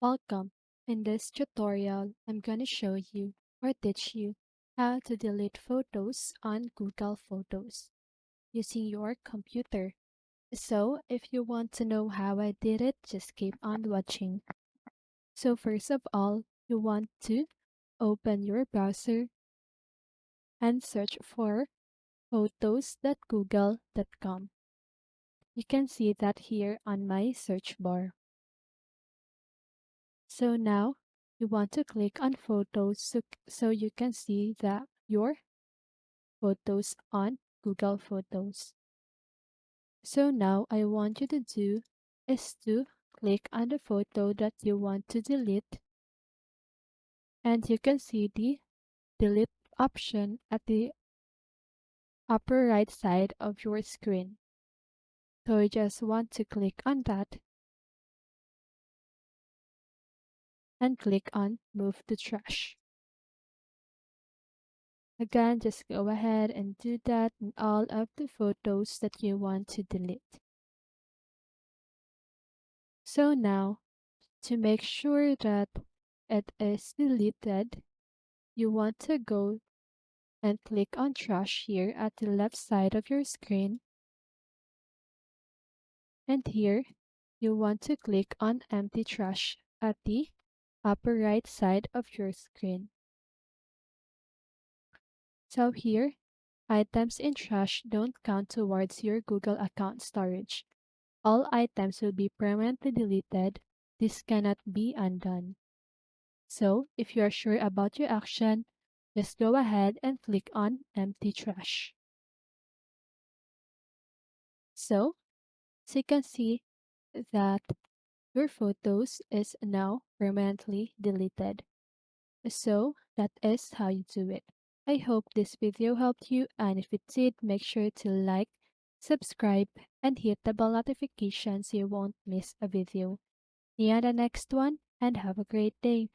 Welcome. In this tutorial, I'm going to show you or teach you how to delete photos on Google Photos using your computer. So, if you want to know how I did it, just keep on watching. So, first of all, you want to open your browser and search for photos.google.com. You can see that here on my search bar. So now you want to click on photos so you can see your photos on Google Photos. So now I want you to do is to click on the photo that you want to delete, and you can see the delete option at the upper right side of your screen. So you just want to click on that and click on move to trash. Again, just go ahead and do that in all of the photos that you want to delete. So now, to make sure that it is deleted, you want to go and click on trash here at the left side of your screen. And here, you want to click on empty trash at the upper right side of your screen. So here, items in trash don't count towards your Google account storage. All items will be permanently deleted. This cannot be undone. So, if you are sure about your action, just go ahead and click on Empty Trash. So, as you can see that your photos is now permanently deleted. So, that is how you do it. I hope this video helped you, and if it did, make sure to like, subscribe, and hit the bell notification so you won't miss a video. See you on the next one, and have a great day.